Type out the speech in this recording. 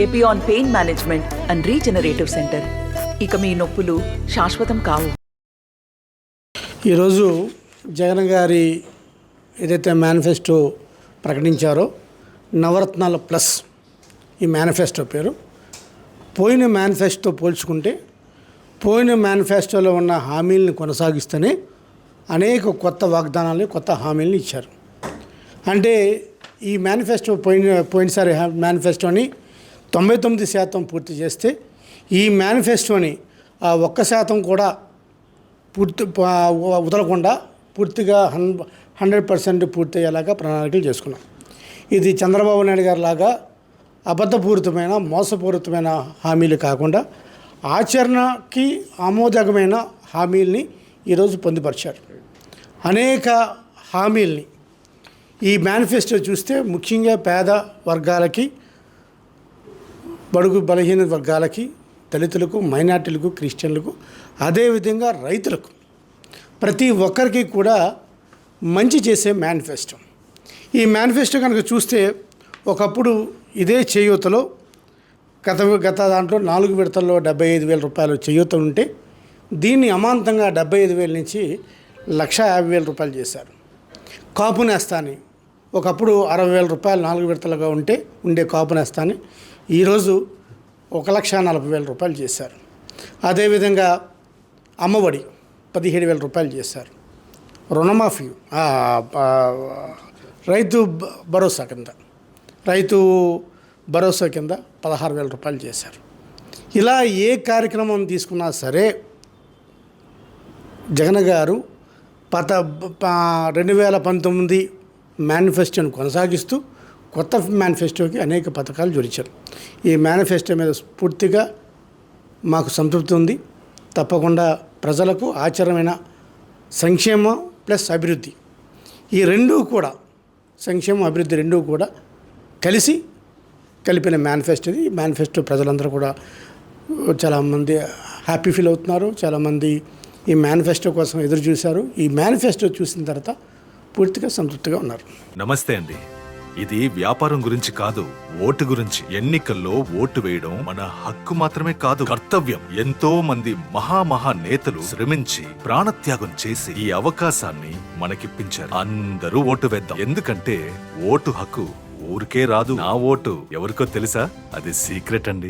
Epione pain management and regenerative centre. ఇక మీ నొప్పులు శాశ్వతం కావు. ఈరోజు జగన్ గారి ఏదైతే మేనిఫెస్టో ప్రకటించారో నవరత్నాల ప్లస్ ఈ మేనిఫెస్టో పేరు. పోయిన మేనిఫెస్టో పోల్చుకుంటే పోయిన మేనిఫెస్టోలో ఉన్న హామీలను కొనసాగిస్తూనే అనేక కొత్త వాగ్దానాలని కొత్త హామీలను ఇచ్చారు. అంటే ఈ మేనిఫెస్టో పోయినసారి మేనిఫెస్టోని 99% పూర్తి చేస్తే ఈ మేనిఫెస్టోని 1% కూడా పూర్తి వదలకుండా పూర్తిగా 100% పూర్తి అయ్యేలాగా ప్రణాళికలు చేసుకున్నాం. ఇది చంద్రబాబు నాయుడు గారి లాగా అబద్ధపూరితమైన మోసపూరితమైన హామీలు కాకుండా ఆచరణకి ఆమోదకమైన హామీల్ని ఈరోజు పొందుపరిచారు. అనేక హామీల్ని ఈ మేనిఫెస్టో చూస్తే ముఖ్యంగా పేద వర్గాలకి, బడుగు బలహీన వర్గాలకి, దళితులకు, మైనార్టీలకు, క్రిస్టియన్లకు, అదేవిధంగా రైతులకు, ప్రతి ఒక్కరికి కూడా మంచి చేసే మేనిఫెస్టో. ఈ మేనిఫెస్టో కనుక చూస్తే ఒకప్పుడు ఇదే చేయూతలో గత దాంట్లో 4 విడతల్లో 75,000 రూపాయలు చేయూత ఉంటే దీన్ని అమాంతంగా 75,000 నుంచి 1,50,000 రూపాయలు చేశారు. కాపు నేస్తాన్ని ఒకప్పుడు 60,000 రూపాయలు 4 విడతలుగా ఉండే కాపు నేస్తాన్ని ఈరోజు 1,40,000 రూపాయలు చేశారు. అదేవిధంగా అమ్మఒడి 17,000 రూపాయలు చేశారు. రుణమాఫీ రైతు భరోసా కింద 16,000 రూపాయలు చేశారు. ఇలా ఏ కార్యక్రమం తీసుకున్నా సరే జగన్ గారు 2019 మేనిఫెస్టోను కొనసాగిస్తూ కొత్త మేనిఫెస్టోకి అనేక పథకాలు జోడించారు. ఈ మేనిఫెస్టో మీద పూర్తిగా మాకు సంతృప్తి ఉంది. తప్పకుండా ప్రజలకు ఆచరణమైన సంక్షేమం ప్లస్ అభివృద్ధి, ఈ రెండూ కూడా, సంక్షేమం అభివృద్ధి రెండూ కూడా కలిపిన మేనిఫెస్టో. ఈ మేనిఫెస్టో ప్రజలందరూ కూడా చాలామంది హ్యాపీ ఫీల్ అవుతున్నారు. చాలామంది ఈ మేనిఫెస్టో కోసం ఎదురు చూశారు. ఈ మేనిఫెస్టో చూసిన తర్వాత పూర్తిగా సంతృప్తిగా ఉన్నారు. నమస్తే అండి. ఇది వ్యాపారం గురించి కాదు, ఓటు గురించి. ఎన్నికల్లో ఓటు వేయడం మన హక్కు మాత్రమే కాదు, కర్తవ్యం. ఎంతో మంది మహా నేతలు శ్రమించి ప్రాణత్యాగం చేసి ఈ అవకాశాన్ని మనకిప్పించారు. అందరూ ఓటు వేద్దాం. ఎందుకంటే ఓటు హక్కు ఊరికే రాదు. నా ఓటు ఎవరికో తెలుసా? అది సీక్రెట్ అండి.